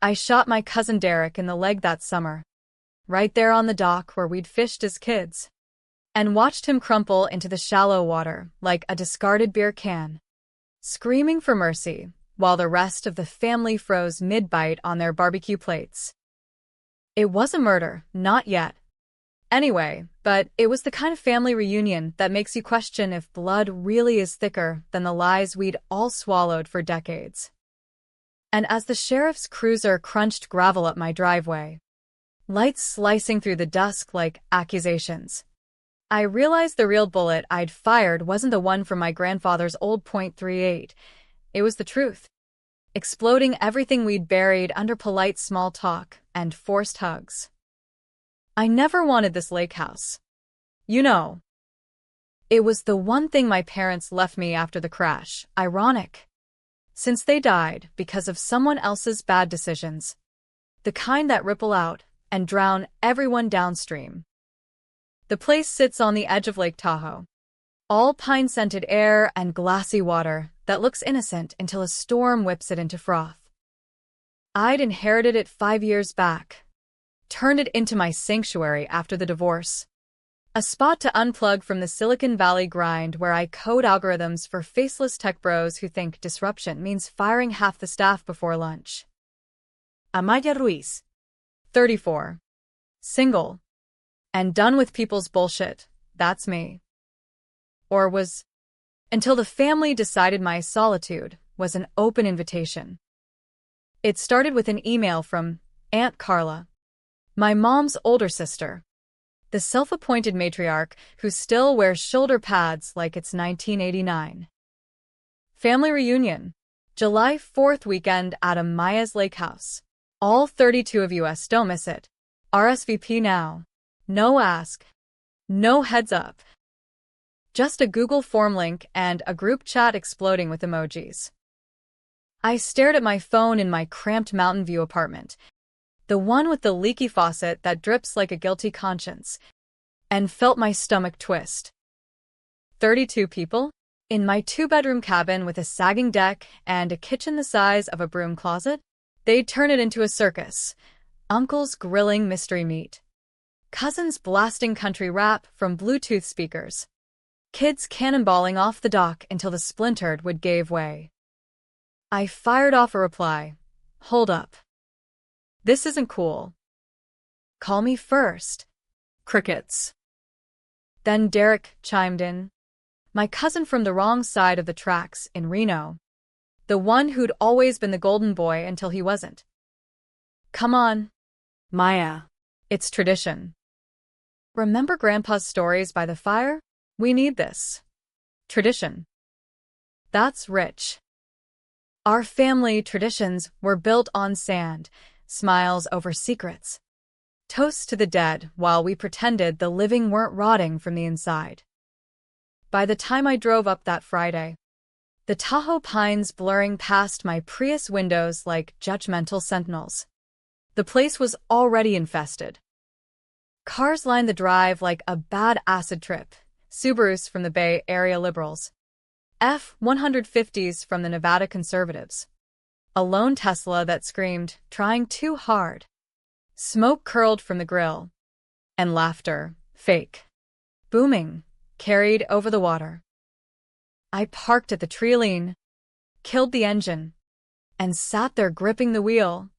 I shot my cousin Derek in the leg that summer, right there on the dock where we'd fished as kids, and watched him crumple into the shallow water like a discarded beer can, screaming for mercy, while the rest of the family froze mid-bite on their barbecue plates. It was a murder, not yet. Anyway, but it was the kind of family reunion that makes you question if blood really is thicker than the lies we'd all swallowed for decades. And as the sheriff's cruiser crunched gravel up my driveway, lights slicing through the dusk like accusations, I realized the real bullet I'd fired wasn't the one from my grandfather's old .38. It was the truth, exploding everything we'd buried under polite small talk and forced hugs. I never wanted this lake house. You know. It was the one thing my parents left me after the crash. Ironic, since they died because of someone else's bad decisions. The kind that ripple out and drown everyone downstream. The place sits on the edge of Lake Tahoe. All pine-scented air and glassy water that looks innocent until a storm whips it into froth. I'd inherited it 5 years back. Turned it into my sanctuary after the divorce. A spot to unplug from the Silicon Valley grind where I code algorithms for faceless tech bros who think disruption means firing half the staff before lunch. Amaya Ruiz, 34. Single. And done with people's bullshit. That's me. Or was. Until the family decided my solitude was an open invitation. It started with an email from Aunt Carla, my mom's older sister, the self-appointed matriarch who still wears shoulder pads like it's 1989. Family reunion, July 4th weekend at Amaya's Lakehouse. All 32 of us, don't miss it. RSVP now. No ask. No heads up. Just a Google form link and a group chat exploding with emojis. I stared at my phone in my cramped Mountain View apartment, the one with the leaky faucet that drips like a guilty conscience, and felt my stomach twist. 32 people? In my 2-bedroom cabin with a sagging deck and a kitchen the size of a broom closet? They'd turn it into a circus. Uncles grilling mystery meat. Cousins blasting country rap from Bluetooth speakers. Kids cannonballing off the dock until the splintered wood gave way. I fired off a reply. Hold up. This isn't cool. Call me first. Crickets. Then Derek chimed in. My cousin from the wrong side of the tracks in Reno. The one who'd always been the golden boy until he wasn't. Come on, Maya. It's tradition. Remember Grandpa's stories by the fire? We need this. Tradition. That's rich. Our family traditions were built on sand, smiles over secrets, toasts to the dead while we pretended the living weren't rotting from the inside. By the time I drove up that Friday, the Tahoe pines blurring past my Prius windows like judgmental sentinels. The place was already infested. Cars lined the drive like a bad acid trip, Subarus from the Bay Area liberals, F-150s from the Nevada conservatives. A lone Tesla that screamed, trying too hard. Smoke curled from the grill. And laughter, fake, booming, carried over the water. I parked at the Treeline, killed the engine, and sat there gripping the wheel,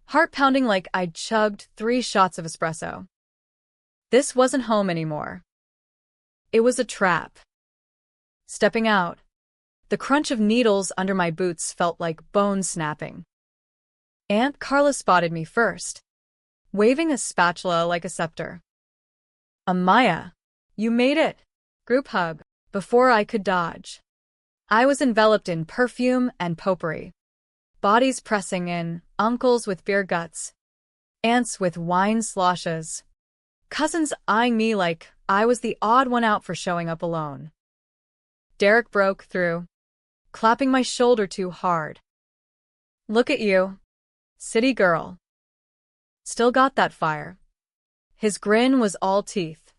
heart pounding like I'd chugged 3 shots of espresso. This wasn't home anymore. It was a trap. Stepping out, the crunch of needles under my boots felt like bones snapping. Aunt Carla spotted me first, waving a spatula like a scepter. Amaya, you made it! Group hug, before I could dodge. I was enveloped in perfume and potpourri. Bodies pressing in, uncles with beer guts, aunts with wine sloshes, cousins eyeing me like I was the odd one out for showing up alone. Derek broke through, clapping my shoulder too hard. Look at you, city girl. Still got that fire. His grin was all teeth,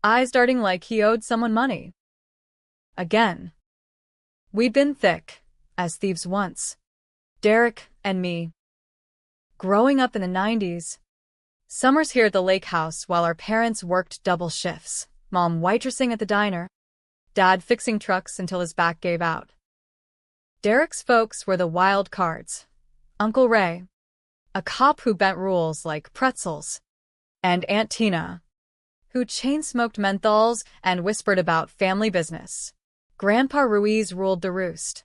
eyes darting like he owed someone money. Again. We'd been thick, as thieves once. Derek and me. Growing up in the 90s, summers here at the Lakehouse while our parents worked double shifts, Mom waitressing at the diner, Dad fixing trucks until his back gave out. Derek's folks were the wild cards. Uncle Ray, a cop who bent rules like pretzels, and Aunt Tina, who chain-smoked menthols and whispered about family business. Grandpa Ruiz ruled the roost,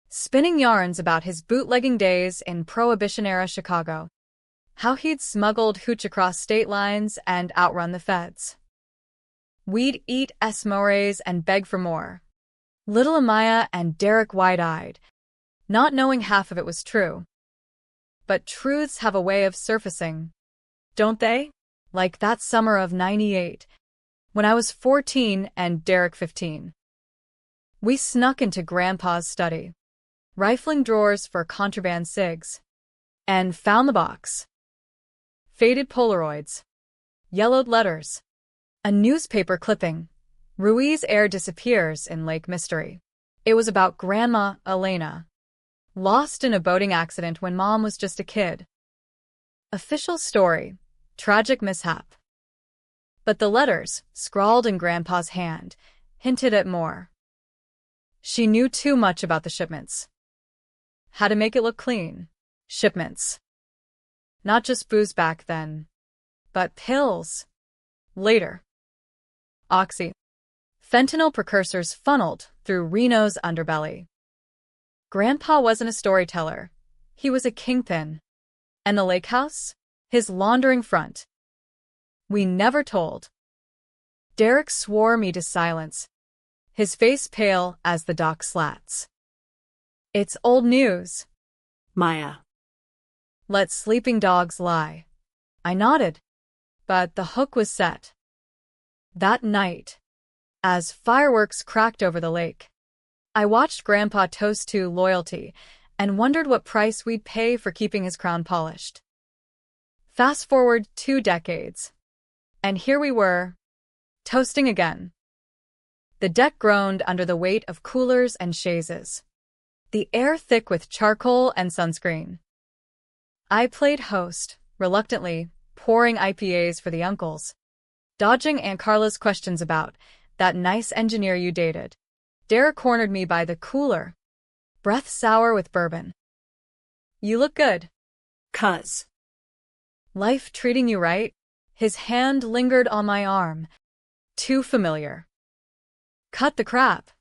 spinning yarns about his bootlegging days in Prohibition-era Chicago, how he'd smuggled hooch across state lines and outrun the feds. We'd eat esmores and beg for more. Little Amaya and Derek wide-eyed, not knowing half of it was true. But truths have a way of surfacing, don't they? Like that summer of '98, when I was 14 and Derek 15. We snuck into Grandpa's study, rifling drawers for contraband cigs, and found the box. Faded Polaroids, yellowed letters, a newspaper clipping. Ruiz heir disappears in Lake Mystery. It was about Grandma Elena, lost in a boating accident when Mom was just a kid. Official story, tragic mishap. But the letters, scrawled in Grandpa's hand, hinted at more. She knew too much about the shipments. How to make it look clean. Shipments. Not just booze back then, but pills. Later. Oxy. Fentanyl precursors funneled through Reno's underbelly. Grandpa wasn't a storyteller. He was a kingpin. And the Lakehouse? His laundering front. We never told. Derek swore me to silence, his face pale as the dock slats. It's old news. Maya. Let sleeping dogs lie. I nodded, but the hook was set. That night, as fireworks cracked over the lake, I watched Grandpa toast to loyalty and wondered what price we'd pay for keeping his crown polished. Fast forward 2 decades, and here we were, toasting again. The deck groaned under the weight of coolers and chaises, the air thick with charcoal and sunscreen. I played host, reluctantly, pouring IPAs for the uncles, dodging Aunt Carla's questions about that nice engineer you dated. Derek cornered me by the cooler, breath sour with bourbon. You look good. Cuz. Life treating you right? His hand lingered on my arm. Too familiar. Cut the crap.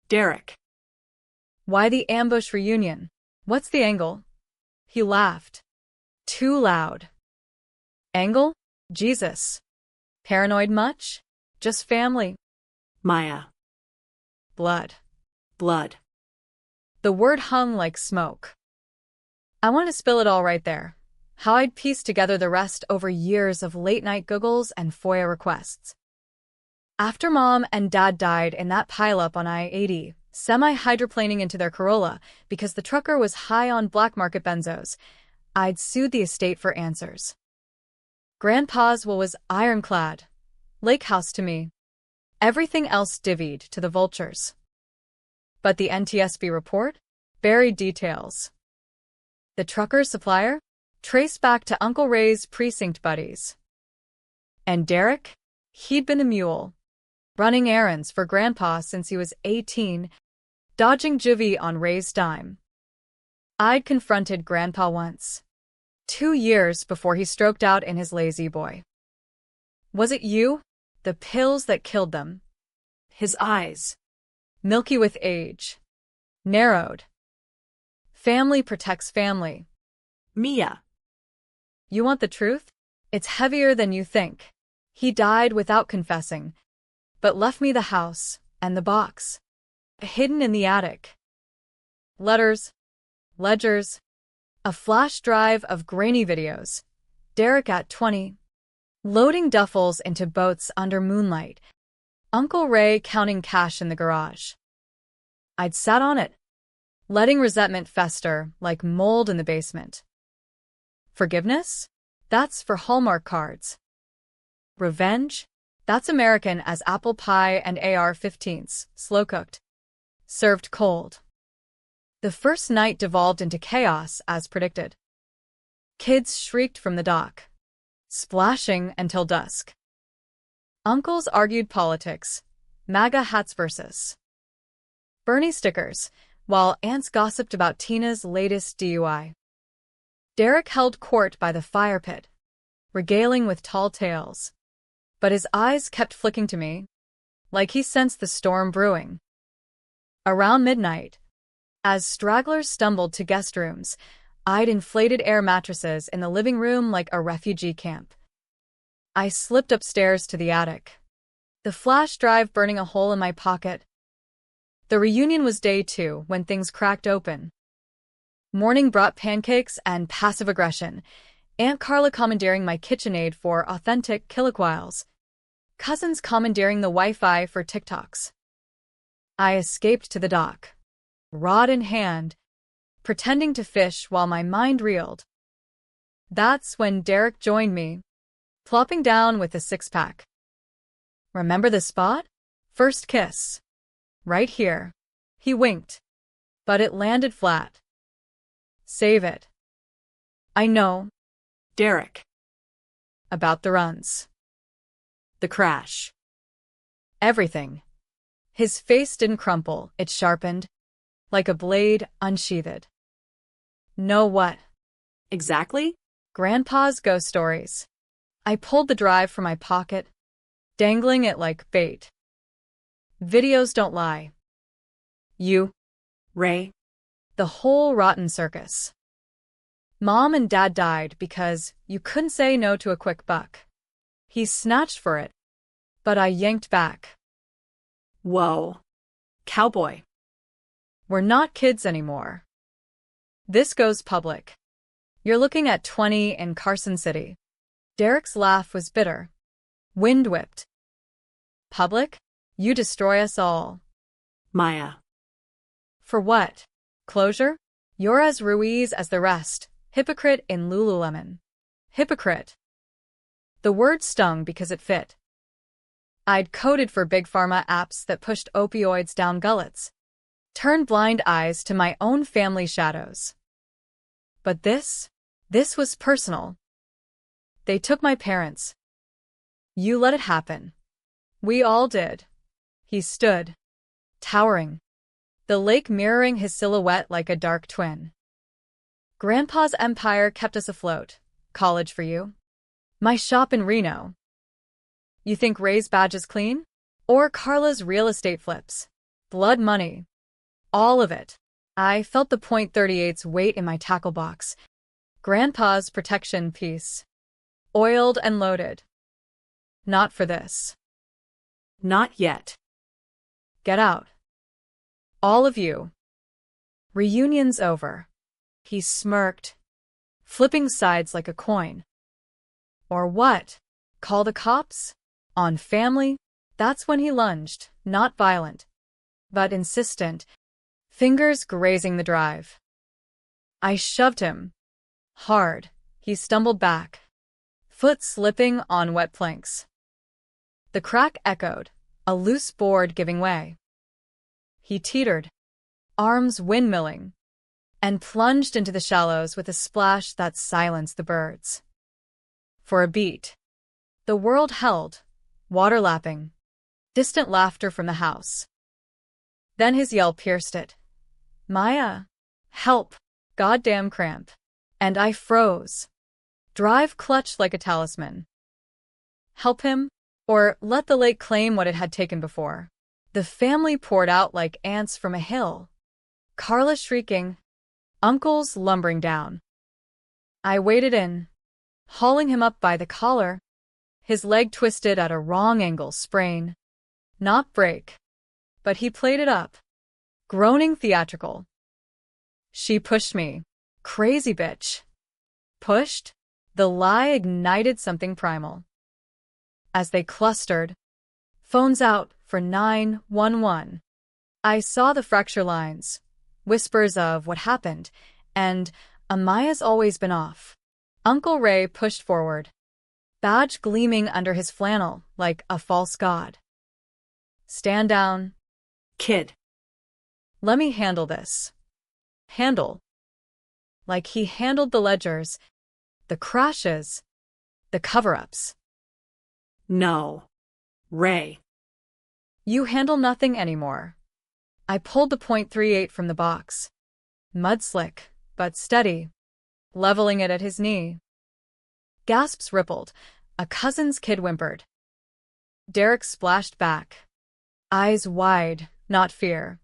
Derek. Why the ambush reunion? What's the angle? He laughed. Too loud. Angle? Jesus. Paranoid much? Just family. Maya. Blood. Blood. The word hung like smoke. I want to spill it all right there. How I'd pieced together the rest over years of late-night googles and FOIA requests. After Mom and Dad died in that pileup on I-80, semi-hydroplaning into their Corolla because the trucker was high on black-market benzos, I'd sued the estate for answers. Grandpa's will was ironclad. Lakehouse to me. Everything else divvied to the vultures. But the NTSB report? Buried details. The trucker's supplier? Traced back to Uncle Ray's precinct buddies. And Derek? He'd been a mule, running errands for Grandpa since he was 18, dodging juvie on Ray's dime. I'd confronted Grandpa once, 2 years before he stroked out in his lazy boy. Was it you? The pills that killed them. His eyes, milky with age, narrowed. Family protects family. Mia. You want the truth? It's heavier than you think. He died without confessing, but left me the house and the box, hidden in the attic. Letters, ledgers, a flash drive of grainy videos. Derek at 20, loading duffels into boats under moonlight. Uncle Ray counting cash in the garage. I'd sat on it, letting resentment fester like mold in the basement. Forgiveness? That's for Hallmark cards. Revenge? That's American as apple pie and AR-15s, slow-cooked. Served cold. The first night devolved into chaos as predicted. Kids shrieked from the dock, splashing until dusk. Uncles argued politics, MAGA hats versus Bernie stickers, while aunts gossiped about Tina's latest DUI. Derek held court by the fire pit, regaling with tall tales. But his eyes kept flicking to me, like he sensed the storm brewing. Around midnight, as stragglers stumbled to guest rooms, eyed inflated air mattresses in the living room like a refugee camp. I slipped upstairs to the attic, the flash drive burning a hole in my pocket. The reunion was day 2 when things cracked open. Morning brought pancakes and passive aggression, Aunt Carla commandeering my KitchenAid for authentic killiquiles, cousins commandeering the Wi-Fi for TikToks. I escaped to the dock, rod in hand, pretending to fish while my mind reeled. That's when Derek joined me, plopping down with a 6-pack. Remember the spot? First kiss. Right here. He winked, but it landed flat. Save it. I know. Derek. About the runs. The crash. Everything. His face didn't crumple, it sharpened, like a blade unsheathed. Know what? Exactly? Grandpa's ghost stories. I pulled the drive from my pocket, dangling it like bait. Videos don't lie. You, Ray. the whole rotten circus. Mom and Dad died because you couldn't say no to a quick buck. He snatched for it, but I yanked back. Whoa. Cowboy. We're not kids anymore. This goes public. You're looking at 20 in Carson City. Derek's laugh was bitter, wind-whipped. Public? You destroy us all. Maya. For what? Closure? You're as Ruiz as the rest. Hypocrite in Lululemon. Hypocrite. The word stung because it fit. I'd coded for big pharma apps that pushed opioids down gullets, turned blind eyes to my own family shadows. But this was personal. They took my parents. You let it happen. We all did. He stood, towering, the lake mirroring his silhouette like a dark twin. Grandpa's empire kept us afloat. College for you. My shop in Reno. You think Ray's badge is clean? Or Carla's real estate flips? Blood money. All of it. I felt the .38's weight in my tackle box. Grandpa's protection piece. Oiled and loaded. Not for this. Not yet. Get out. All of you. Reunion's over. He smirked, flipping sides like a coin. Or what? Call the cops? On family? That's when he lunged, not violent, but insistent, fingers grazing the drive. I shoved him. Hard. He stumbled back, foot slipping on wet planks. The crack echoed, a loose board giving way. He teetered, arms windmilling, and plunged into the shallows with a splash that silenced the birds. For a beat, the world held, water lapping, distant laughter from the house. Then his yell pierced it. Maya, help, goddamn cramp. And I froze. Drive clutched like a talisman. Help him, or let the lake claim what it had taken before. The family poured out like ants from a hill. Carla shrieking, uncles lumbering down. I waded in, hauling him up by the collar, his leg twisted at a wrong angle sprain. Not break. But he played it up, groaning theatrical. She pushed me. Crazy bitch. Pushed? The lie ignited something primal. As they clustered, phones out for 911. I saw the fracture lines, whispers of what happened, and Amaya's always been off. Uncle Ray pushed forward, badge gleaming under his flannel like a false god. Stand down. Kid. Let me handle this. Handle. Like he handled the ledgers, The crashes. The cover-ups. No. Ray. You handle nothing anymore. I pulled the .38 from the box. Mud slick, but steady. Leveling it at his knee. Gasps rippled. A cousin's kid whimpered. Derek splashed back. Eyes wide, not fear.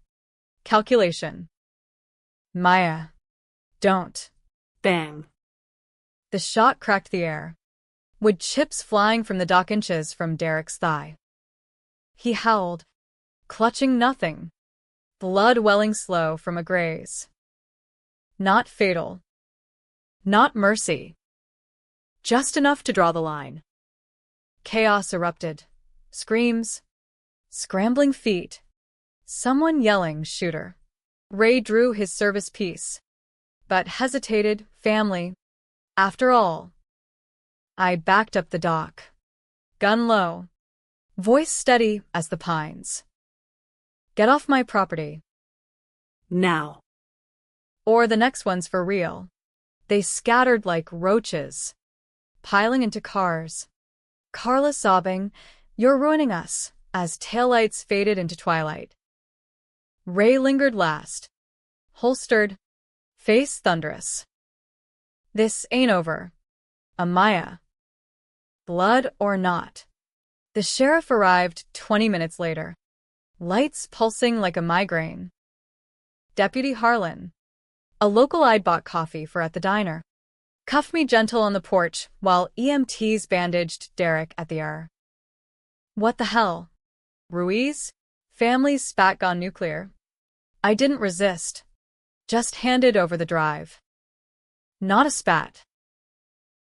Calculation. Maya. Don't. Bang. The shot cracked the air, with chips flying from the dock inches from Derek's thigh. He howled, clutching nothing. Blood welling slow from a graze. Not fatal. Not mercy. Just enough to draw the line. Chaos erupted. Screams. Scrambling feet. Someone yelling, shooter. Ray drew his service piece, but hesitated, family. After all. I backed up the dock. Gun low. Voice steady as the pines. Get off my property. Now. Or the next one's for real. They scattered like roaches, piling into cars. Carla sobbing, "You're ruining us," as taillights faded into twilight. Ray lingered last, holstered, face thunderous. This ain't over. Amaya. Blood or not. The sheriff arrived 20 minutes later, lights pulsing like a migraine. Deputy Harlan. A local I'd bought coffee for at the diner. Cuffed me gentle on the porch while EMTs bandaged Derek at the ER. What the hell? Ruiz? Families spat gone nuclear. I didn't resist. Just handed over the drive. Not a spat.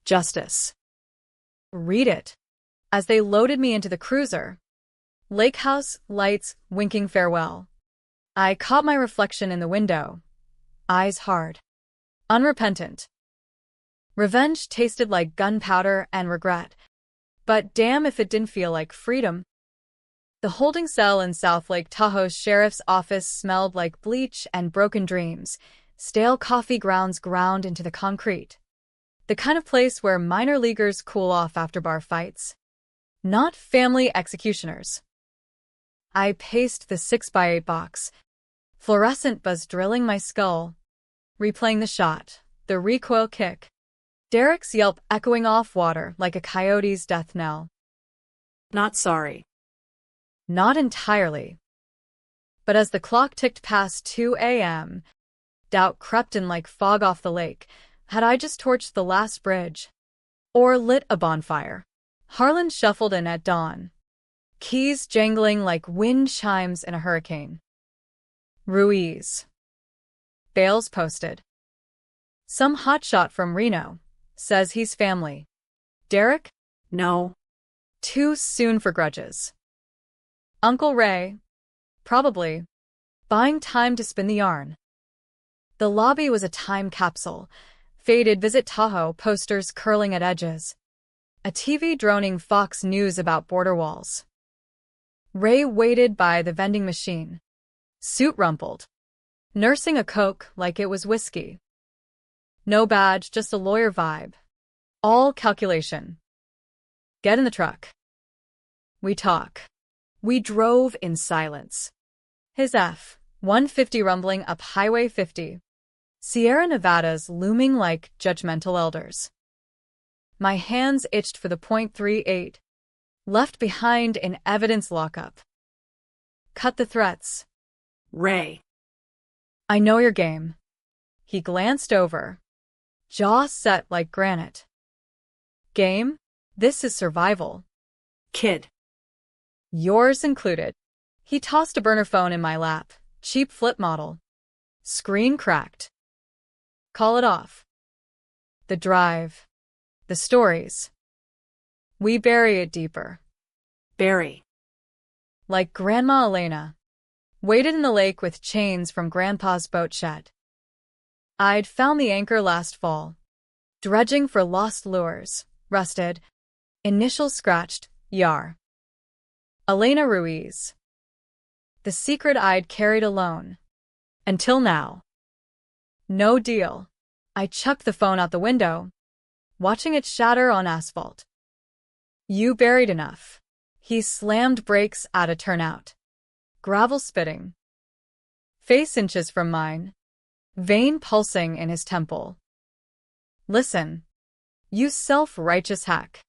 Justice. Read it. As they loaded me into the cruiser. Lakehouse, lights, winking farewell. I caught my reflection in the window. Eyes hard. Unrepentant. Revenge tasted like gunpowder and regret. But damn if it didn't feel like freedom. The holding cell in South Lake Tahoe's sheriff's office smelled like bleach and broken dreams, stale coffee grounds ground into the concrete. The kind of place where minor leaguers cool off after bar fights. Not family executioners. I paced the 6x8 box, fluorescent buzz drilling my skull. Replaying the shot, the recoil kick. Derek's yelp echoing off water like a coyote's death knell. Not sorry. Not entirely. But as the clock ticked past 2 a.m., doubt crept in like fog off the lake. Had I just torched the last bridge? Or lit a bonfire? Harlan shuffled in at dawn. Keys jangling like wind chimes in a hurricane. Ruiz. Bail's posted. Some hotshot from Reno. Says he's family. Derek? No. Too soon for grudges. Uncle Ray? Probably. Buying time to spin the yarn. The lobby was a time capsule. Faded Visit Tahoe posters curling at edges. A TV droning Fox News about border walls. Ray waited by the vending machine. Suit rumpled. Nursing a Coke like it was whiskey. No badge, just a lawyer vibe. All calculation. Get in the truck. We talk. We drove in silence. His F-150 rumbling up Highway 50. Sierra Nevadas looming like judgmental elders. My hands itched for the .38. Left behind in evidence lockup. Cut the threats. Ray. I know your game. He glanced over. Jaw set like granite. Game? This is survival. Kid. Yours included. He tossed a burner phone in my lap. Cheap flip model. Screen cracked. Call it off. The drive. The stories. We bury it deeper. Bury. Like Grandma Elena. Waited in the lake with chains from Grandpa's boat shed. I'd found the anchor last fall. Dredging for lost lures. Rusted. Initials scratched. Yar. Elena Ruiz. The secret I'd carried alone. Until now. No deal. I chucked the phone out the window. watching it shatter on asphalt. You buried enough. He slammed brakes at a turnout. Gravel spitting. Face inches from mine. Vein pulsing in his temple. Listen. You self-righteous hack.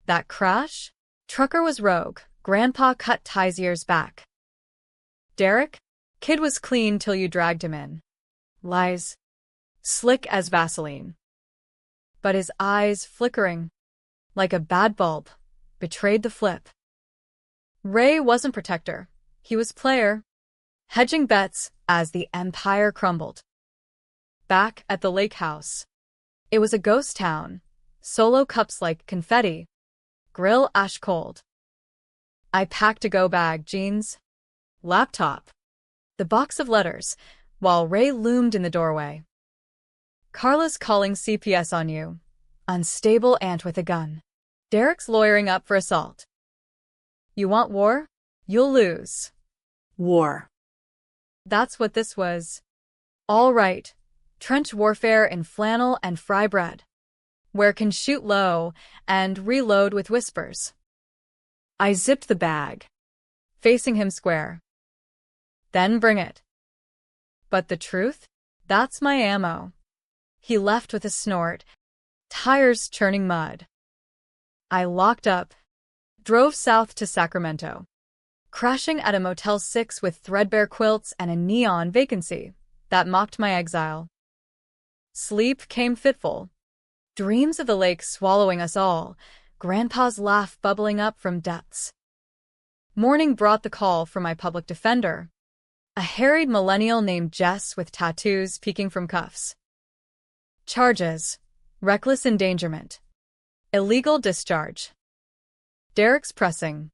That crash? Trucker was rogue. Grandpa cut ties years back. Derek? Kid was clean till you dragged him in. Lies. Slick as Vaseline. But his eyes flickering, like a bad bulb, betrayed the flip. Ray wasn't protector. He was player, hedging bets as the empire crumbled. Back at the Lakehouse. It was a ghost town, solo cups like confetti, grill ash cold. I packed a go bag, jeans, laptop, the box of letters, while Ray loomed in the doorway. Carla's calling CPS on you. Unstable aunt with a gun. Derek's lawyering up for assault. You want war? You'll lose. War. That's what this was. All right. Trench warfare in flannel and fry bread. Where can shoot low and reload with whispers. I zipped the bag, facing him square. Then bring it. But the truth? That's my ammo. He left with a snort, tires churning mud. I locked up, drove south to Sacramento, crashing at a Motel 6 with threadbare quilts and a neon vacancy that mocked my exile. Sleep came fitful, dreams of the lake swallowing us all, Grandpa's laugh bubbling up from depths. Morning brought the call from my public defender, a harried millennial named Jess with tattoos peeking from cuffs. Charges: reckless endangerment, illegal discharge. Derek's pressing,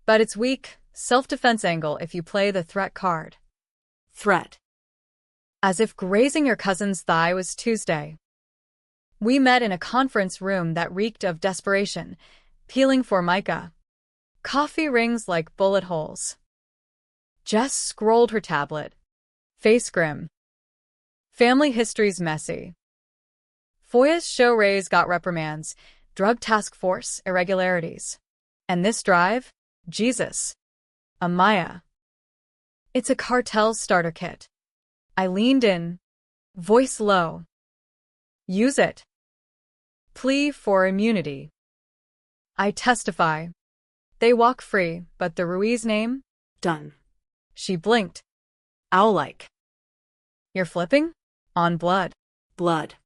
but it's weak, self-defense angle if you play the threat card. Threat. As if grazing your cousin's thigh was Tuesday. We met in a conference room that reeked of desperation, peeling formica. Coffee rings like bullet holes. Jess scrolled her tablet, face grim. Family history's messy. FOIA's show Ray's got reprimands, drug task force irregularities. And this drive? Jesus. Amaya. It's a cartel starter kit. I leaned in, voice low. Use it. Plea for immunity. I testify. They walk free, but the Ruiz name? Done. She blinked. Owl-like. You're flipping? On blood. Blood.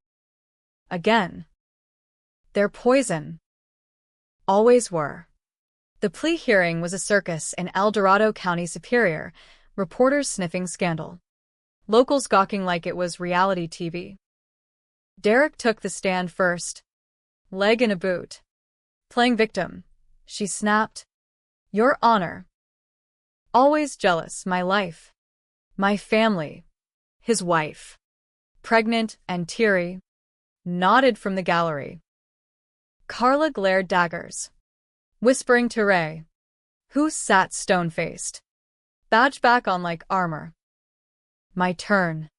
Again. They're poison. Always were. The plea hearing was a circus in El Dorado County Superior, reporters sniffing scandal. Locals gawking like it was reality TV. Derek took the stand first. Leg in a boot. Playing victim. She snapped. Your Honor. Always jealous, my life. My family. His wife. Pregnant and teary. Nodded from the gallery. Carla glared daggers. Whispering to Ray, who sat stone-faced. Badge back on like armor. My turn.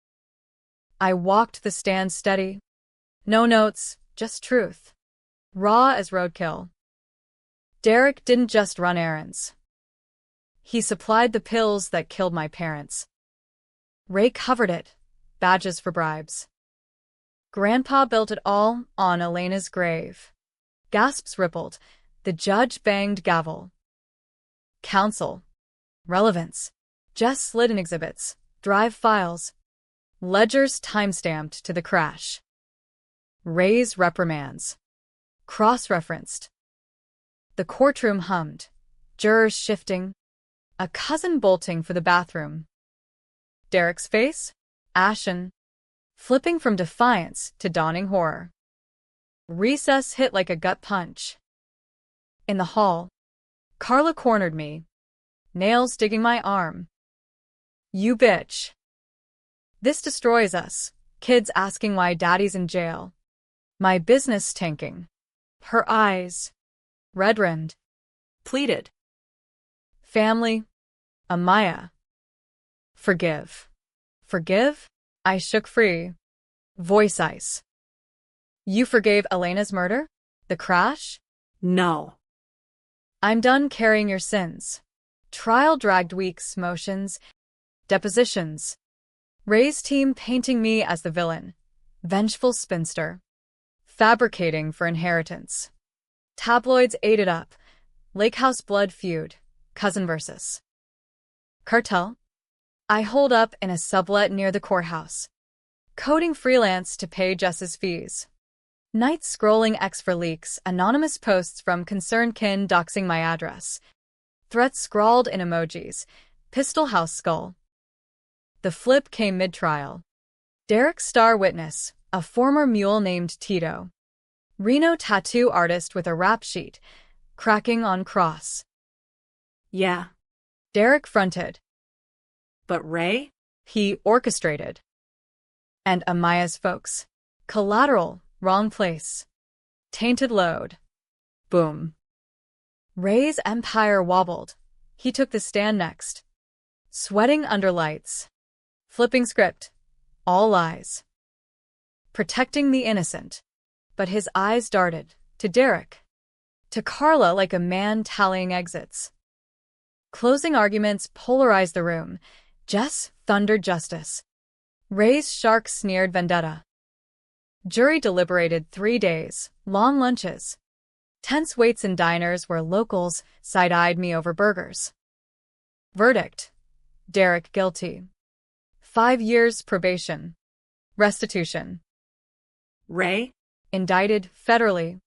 I walked the stand steady. No notes, just truth. Raw as roadkill. Derek didn't just run errands. He supplied the pills that killed my parents. Ray covered it, badges for bribes. Grandpa built it all on Elena's grave. Gasps rippled. The judge banged gavel. Counsel. Relevance. Jess slid in exhibits, drive files. Ledgers time-stamped to the crash. Ray's reprimands. Cross-referenced. The courtroom hummed. Jurors shifting. A cousin bolting for the bathroom. Derek's face? Ashen. Flipping from defiance to dawning horror. Recess hit like a gut punch. In the hall, Carla cornered me, nails digging my arm. You bitch. This destroys us, kids asking why daddy's in jail. My business tanking. Her eyes, red-rimmed. Pleaded. Family. Amaya. Forgive. Forgive? I shook free. Voice ice. You forgave Elena's murder? The crash? No. I'm done carrying your sins. Trial dragged weeks, motions, depositions. Ray's team painting me as the villain. Vengeful spinster. Fabricating for inheritance. Tabloids ate it up. Lakehouse blood feud. Cousin versus cartel. I holed up in a sublet near the courthouse. Coding freelance to pay Jess's fees. Nights scrolling X for leaks, anonymous posts from concerned kin doxing my address. Threats scrawled in emojis. Pistol House skull. The flip came mid-trial. Derek's star witness, a former mule named Tito. Reno tattoo artist with a rap sheet, cracking on cross. Yeah. Derek fronted. But Ray? He orchestrated. And Amaya's folks. Collateral, wrong place. Tainted load. Boom. Ray's empire wobbled. He took the stand next. Sweating under lights. Flipping script. All lies. Protecting the innocent. But his eyes darted. To Derek. To Carla like a man tallying exits. Closing arguments polarized the room. Jess thundered justice. Ray's shark sneered vendetta. Jury deliberated 3 days, long lunches. Tense waits in diners where locals side-eyed me over burgers. Verdict. Derek guilty. 5 years probation. Restitution. Ray? Indicted federally.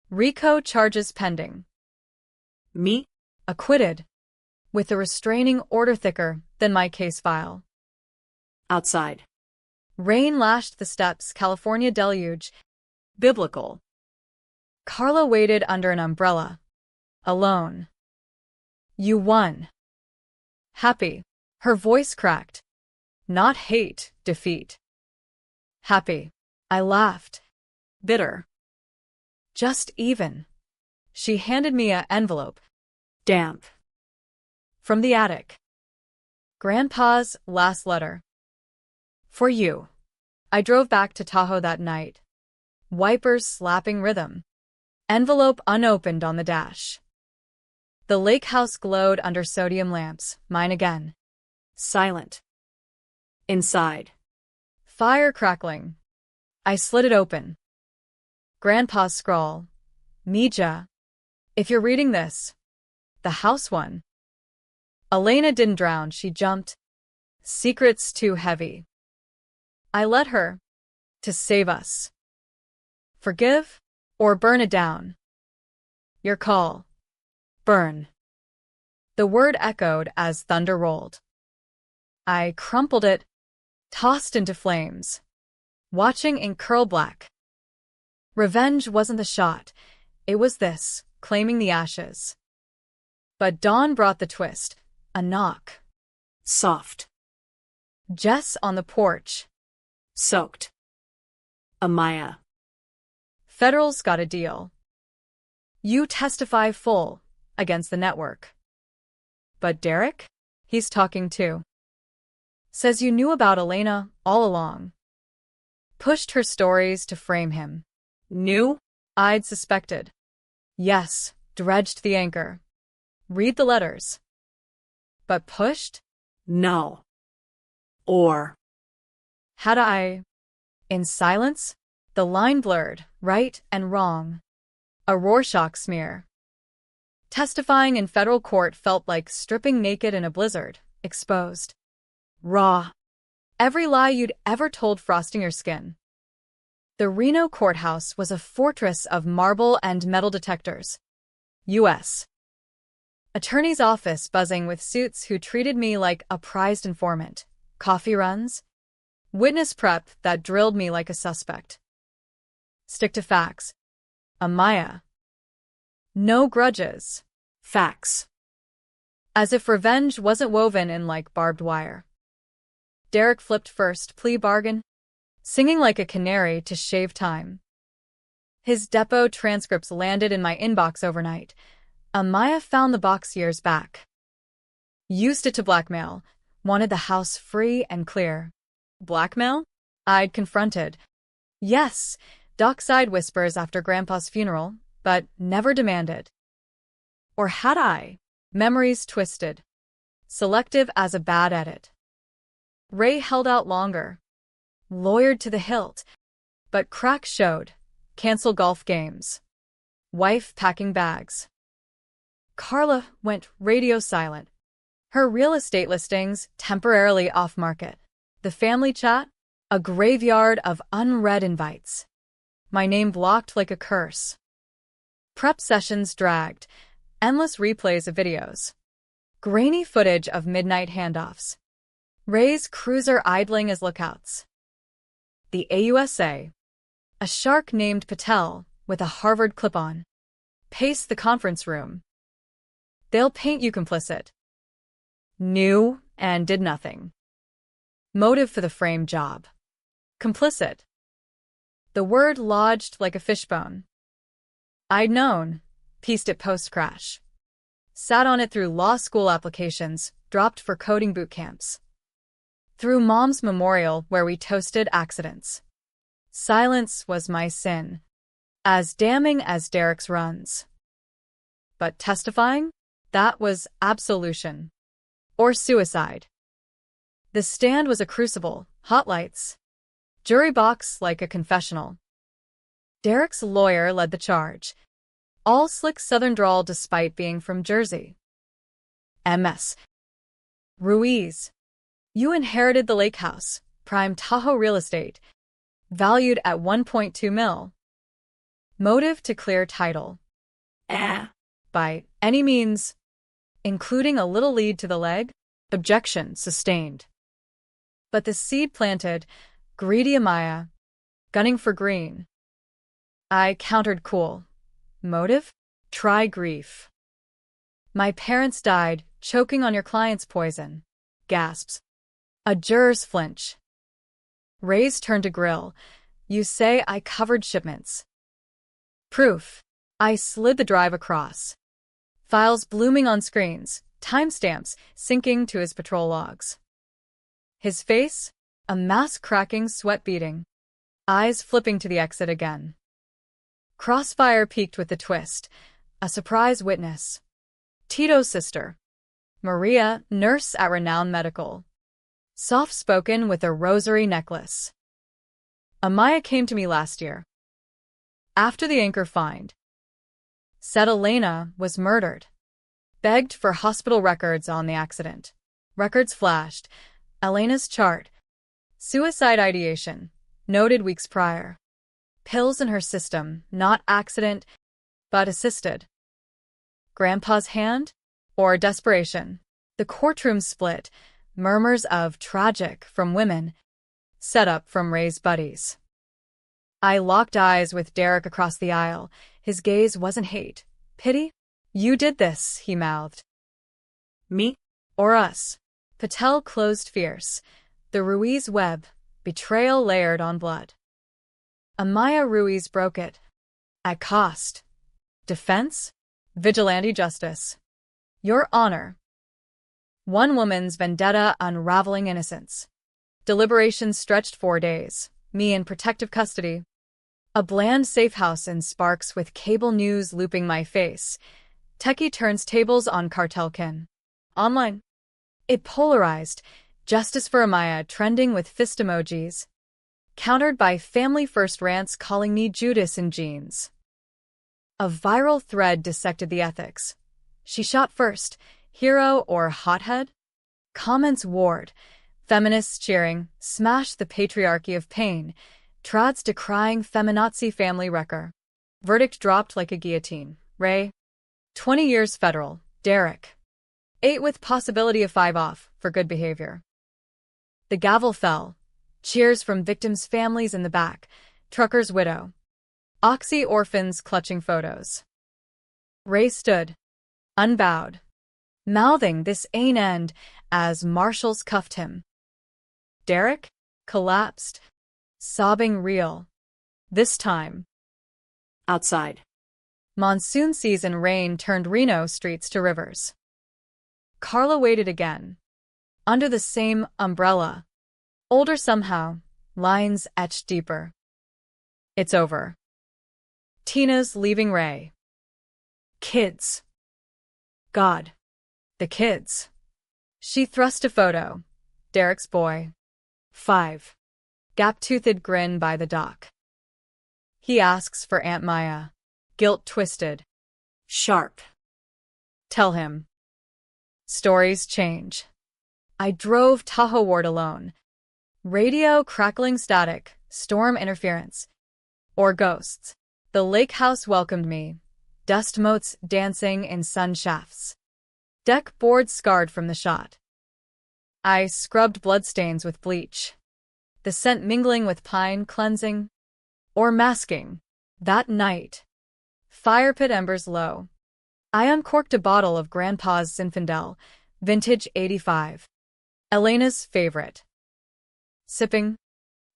RICO charges pending. Me? Acquitted. With a restraining order thicker than my case file. Outside. Rain lashed the steps, California deluge. Biblical. Carla waited under an umbrella. Alone. You won. Happy. Her voice cracked. Not hate, defeat. Happy. I laughed. Bitter. Just even. She handed me an envelope. Damp. From the attic. Grandpa's last letter. For you. I drove back to Tahoe that night. Wipers slapping rhythm. Envelope unopened on the dash. The Lakehouse glowed under sodium lamps, mine again. Silent. Inside. Fire crackling. I slid it open. Grandpa's scrawl. Mija. If you're reading this. The house won. Elena didn't drown, she jumped. Secrets too heavy. I let her. To save us. Forgive? Or burn it down? Your call. Burn. The word echoed as thunder rolled. I crumpled it, tossed into flames. Watching in curl black. Revenge wasn't the shot. It was this, claiming the ashes. But dawn brought the twist. A knock. Soft. Jess on the porch. Soaked. Amaya. Federal's got a deal. You testify full against the network. But Derek? He's talking too. Says you knew about Elena all along. Pushed her stories to frame him. Knew? I'd suspected. Yes, dredged the anchor. Read the letters. But pushed? No. Or. Had I? In silence, the line blurred, right and wrong. A Rorschach smear. Testifying in federal court felt like stripping naked in a blizzard, exposed. Raw. Every lie you'd ever told frosting your skin. The Reno courthouse was a fortress of marble and metal detectors. U.S. Attorney's office buzzing with suits who treated me like a prized informant. Coffee runs. Witness prep that drilled me like a suspect. Stick to facts. Amaya. No grudges. Facts. As if revenge wasn't woven in like barbed wire. Derek flipped first, plea bargain. Singing like a canary to shave time. His depot transcripts landed in my inbox overnight. Amaya found the box years back. Used it to blackmail. Wanted the house free and clear. Blackmail? I'd confronted. Yes, Dockside whispers after Grandpa's funeral, but never demanded. Or had I? Memories twisted. Selective as a bad edit. Ray held out longer. Lawyered to the hilt. But cracks showed. Cancel golf games. Wife packing bags. Carla went radio silent. Her real estate listings temporarily off-market. The family chat? A graveyard of unread invites. My name blocked like a curse. Prep sessions dragged. Endless replays of videos. Grainy footage of midnight handoffs. Ray's cruiser idling as lookouts. The AUSA. A shark named Patel, with a Harvard clip-on. Paced the conference room. They'll paint you complicit. Knew and did nothing. Motive for the frame job. Complicit. The word lodged like a fishbone. I'd known. Pieced it post-crash. Sat on it through law school applications, dropped for coding boot camps. Through Mom's memorial where we toasted accidents. Silence was my sin. As damning as Derek's runs. But testifying? That was absolution. Or suicide. The stand was a crucible, hot lights. Jury box like a confessional. Derek's lawyer led the charge. All slick southern drawl despite being from Jersey. MS. Ruiz. You inherited the Lakehouse, prime Tahoe real estate, valued at $1.2 million. Motive to clear title. By any means, including a little lead to the leg, objection sustained. But the seed planted, greedy Amaya, gunning for green. I countered cool. Motive? Try grief. My parents died, choking on your client's poison. Gasps. A juror's flinch. Ray's turn to grill. You say I covered shipments. Proof. I slid the drive across. Files blooming on screens, timestamps syncing to his patrol logs. His face? A mask-cracking, sweat-beading. Eyes flipping to the exit again. Crossfire peaked with the twist. A surprise witness. Tito's sister. Maria, nurse at Renown Medical. Soft-spoken with a rosary necklace. Amaya came to me last year. After the anchor find. Said Elena was murdered. Begged for hospital records on the accident. Records flashed. Elena's chart. Suicide ideation. Noted weeks prior. Pills in her system, not accident, but assisted. Grandpa's hand? Or desperation? The courtroom split. Murmurs of tragic from women. Set up from Ray's buddies. I locked eyes with Derek across the aisle. His gaze wasn't hate. Pity? You did this, he mouthed. Me? Or us. Patel closed fierce. The Ruiz web. Betrayal layered on blood. Amaya Ruiz broke it. At cost. Defense? Vigilante justice. Your honor. One woman's vendetta unraveling innocence. Deliberations stretched 4 days. Me in protective custody. A bland safe house in Sparks with cable news looping my face. Techie turns tables on cartelkin. Online. It polarized. Justice for Amaya trending with fist emojis. Countered by family first rants calling me Judas in jeans. A viral thread dissected the ethics. She shot first. Hero or hothead? Comments warred. Feminists cheering, smash the patriarchy of pain. Trads decrying feminazi family wrecker. Verdict dropped like a guillotine. Ray. 20 years federal. Derek. 8 with possibility of 5 off for good behavior. The gavel fell. Cheers from victims' families in the back. Trucker's widow. Oxy orphans clutching photos. Ray stood. Unbowed. Mouthing this ain't end as marshals cuffed him. Derek? Collapsed. Sobbing real. This time. Outside. Monsoon season rain turned Reno streets to rivers. Carla waited again. Under the same umbrella. Older somehow, lines etched deeper. It's over. Tina's leaving Ray. Kids. God. The kids. She thrust a photo. Derek's boy. 5. Gap-toothed grin by the dock. He asks for Aunt Maya. Guilt twisted. Sharp. Tell him. Stories change. I drove Tahoe-ward alone. Radio crackling static, storm interference. Or ghosts. The Lakehouse welcomed me. Dust motes dancing in sun shafts. Deck boards scarred from the shot. I scrubbed bloodstains with bleach. The scent mingling with pine cleansing. Or masking. That night. Fire pit embers low. I uncorked a bottle of Grandpa's Zinfandel, vintage 85. Elena's favorite. Sipping.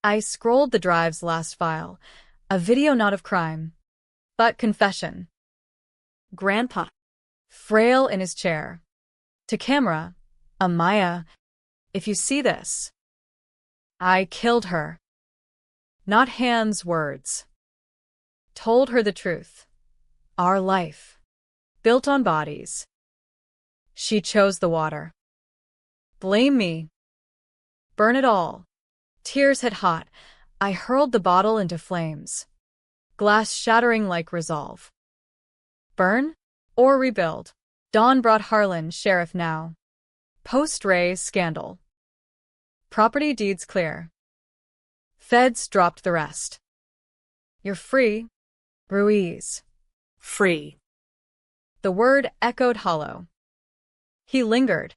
I scrolled the drive's last file. A video not of crime. But confession. Grandpa. Frail in his chair. To camera. Amaya, if you see this. I killed her. Not hands, words. Told her the truth. Our life. Built on bodies. She chose the water. Blame me. Burn it all. Tears hit hot. I hurled the bottle into flames. Glass shattering like resolve. Burn? Or rebuild? Dawn brought Harlan, sheriff now. Post-Ray scandal. Property deeds clear. Feds dropped the rest. You're free, Ruiz. Free. The word echoed hollow. He lingered,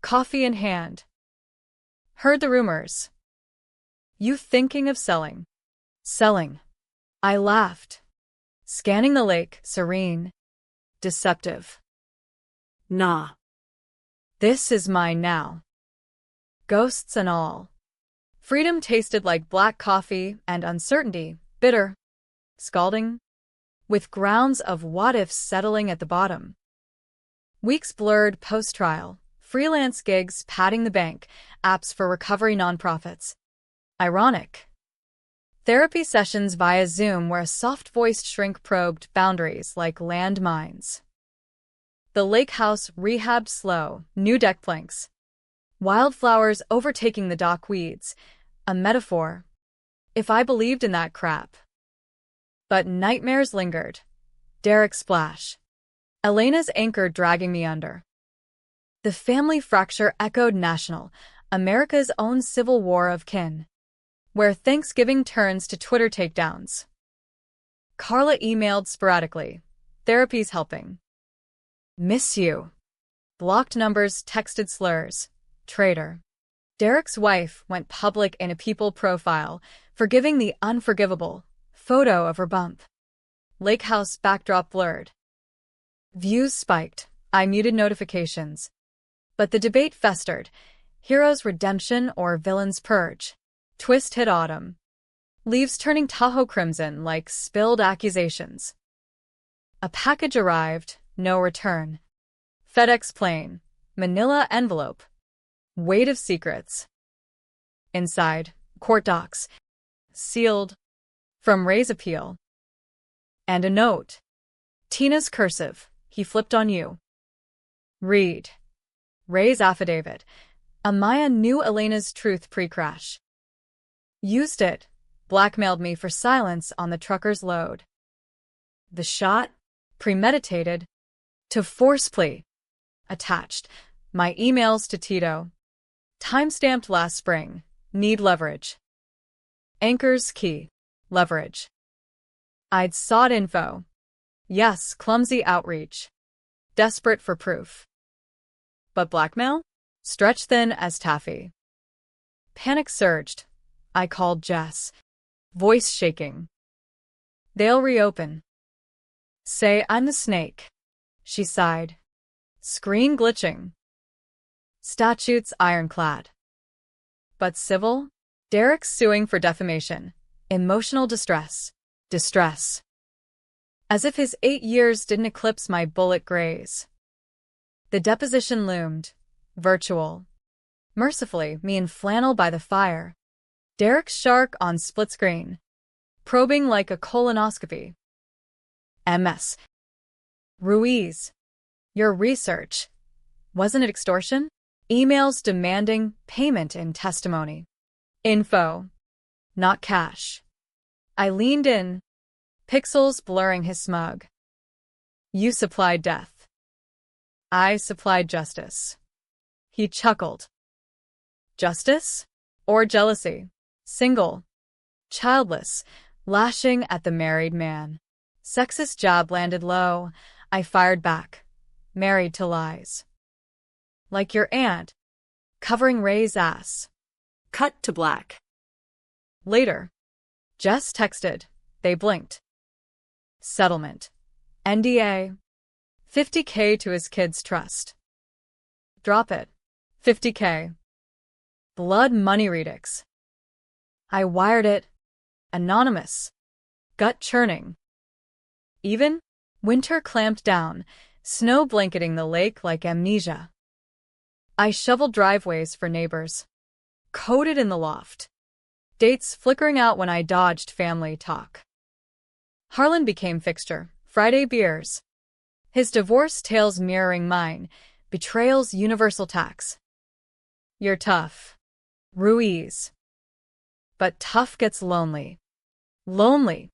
coffee in hand. Heard the rumors. You thinking of selling? Selling. I laughed. Scanning the lake, serene. Deceptive. Nah. This is mine now. Ghosts and all. Freedom tasted like black coffee and uncertainty, bitter, scalding, with grounds of what-ifs settling at the bottom. Weeks blurred post-trial, freelance gigs padding the bank, apps for recovery nonprofits. Ironic. Therapy sessions via Zoom where a soft-voiced shrink probed boundaries like landmines. The Lakehouse rehabbed slow, new deck planks. Wildflowers overtaking the dock weeds. A metaphor. If I believed in that crap. But nightmares lingered. Derek's splash. Elena's anchor dragging me under. The family fracture echoed national, America's own civil war of kin. Where Thanksgiving turns to Twitter takedowns. Carla emailed sporadically. Therapy's helping. Miss you. Blocked numbers texted slurs. Traitor. Derek's wife went public in a People profile, forgiving the unforgivable. Photo of her bump. Lakehouse backdrop blurred. Views spiked. I muted notifications. But the debate festered. Hero's redemption or villain's purge. Twist hit autumn. Leaves turning Tahoe crimson like spilled accusations. A package arrived, no return. FedEx plane, manila envelope. Weight of secrets. Inside, court docs. Sealed. From Ray's appeal. And a note. Tina's cursive, he flipped on you. Read. Ray's affidavit. Amaya knew Elena's truth pre-crash. Used it. Blackmailed me for silence on the trucker's load. The shot. Premeditated. To force plea. Attached. My emails to Tito. Timestamped last spring. Need leverage. Anchor's key. Leverage. I'd sought info. Yes, clumsy outreach. Desperate for proof. But blackmail? Stretched thin as taffy. Panic surged. I called Jess. Voice shaking. They'll reopen. Say I'm the snake. She sighed. Screen glitching. Statutes ironclad. But civil? Derek's suing for defamation. Emotional distress. Distress. As if his 8 years didn't eclipse my bullet graze. The deposition loomed. Virtual. Mercifully, me in flannel by the fire. Derek's shark on split screen. probing like a colonoscopy. MS. Ruiz. Your research. Wasn't it extortion? Emails demanding payment in testimony. Info. Not cash. I leaned in, pixels blurring his smug. You supplied death. I supplied justice. He chuckled. Justice? Or jealousy? Single. Childless. Lashing at the married man. Sexist jab landed low. I fired back. Married to lies. Like your aunt. Covering Ray's ass. Cut to black. Later. Jess texted. They blinked. Settlement. NDA. $50K to his kid's trust. Drop it. $50K. Blood money redux. I wired it. Anonymous. Gut churning. Even? Winter clamped down, snow blanketing the lake like amnesia. I shoveled driveways for neighbors. Coded in the loft. Dates flickering out when I dodged family talk. Harlan became fixture. Friday beers. His divorce tales mirroring mine. Betrayals universal tax. You're tough. Ruiz. But tough gets lonely. Lonely.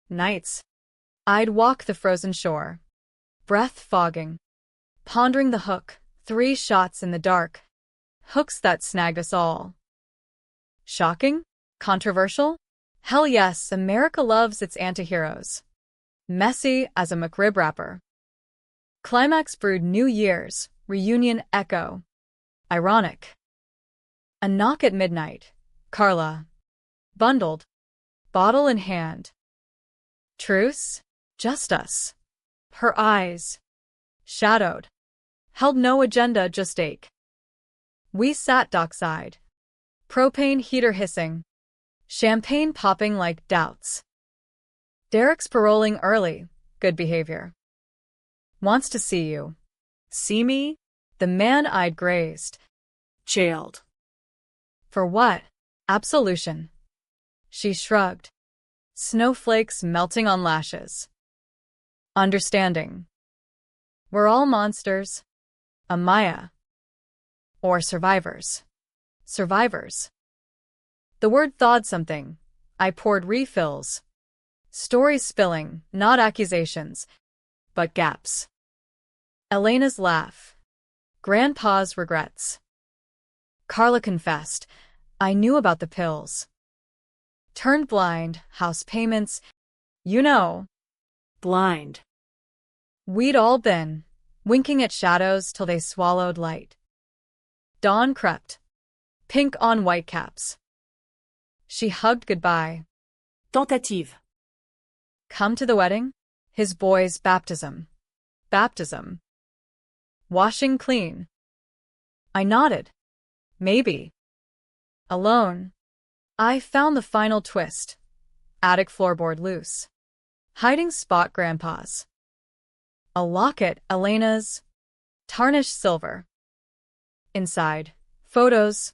Nights. I'd walk the frozen shore. Breath fogging. Pondering the hook. 3 shots in the dark. Hooks that snagged us all. Shocking? Controversial? Hell yes, America loves its antiheroes. Messy as a McRib wrapper. Climax brewed New Year's, reunion echo. Ironic. A knock at midnight. Carla. Bundled. Bottle in hand. Truce? Just us. Her eyes. Shadowed. Held no agenda, just ache. We sat dockside. Propane heater hissing. Champagne popping like doubts. Derek's paroling early. Good behavior. Wants to see you. See me? The man I'd grazed. Jailed. For what? Absolution. She shrugged. Snowflakes melting on lashes. Understanding. We're all monsters. Amaya. Or survivors. Survivors. The word thawed something. I poured refills. Stories spilling, not accusations, but gaps. Elena's laugh. Grandpa's regrets. Carla confessed. I knew about the pills. Turned blind, house payments. You know. Blind. We'd all been, winking at shadows till they swallowed light. Dawn crept. Pink on whitecaps. She hugged goodbye. Tentative. Come to the wedding? His boy's baptism. Baptism. Washing clean. I nodded. Maybe. Alone. I found the final twist. Attic floorboard loose. Hiding spot grandpa's. A locket, Elena's. Tarnished silver. Inside. Photos.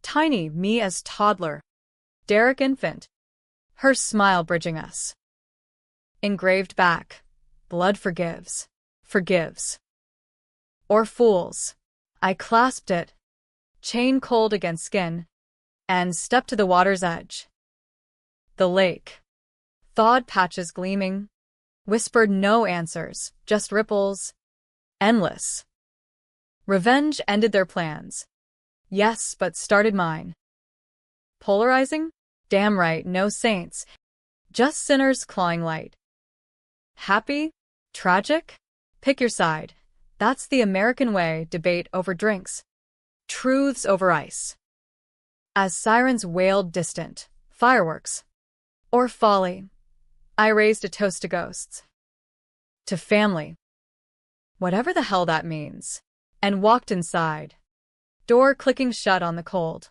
Tiny me as toddler. Derek infant. Her smile bridging us. Engraved back. Blood forgives. Forgives. Or fools. I clasped it. Chain cold against skin. And stepped to the water's edge. The lake. Thawed patches gleaming. Whispered no answers, just ripples. Endless. Revenge ended their plans. Yes, but started mine. Polarizing? Damn right, no saints. Just sinners clawing light. Happy? Tragic? Pick your side. That's the American way, debate over drinks. Truths over ice. As sirens wailed distant, fireworks. Or folly. I raised a toast to ghosts. To family. Whatever the hell that means. And walked inside. Door clicking shut on the cold.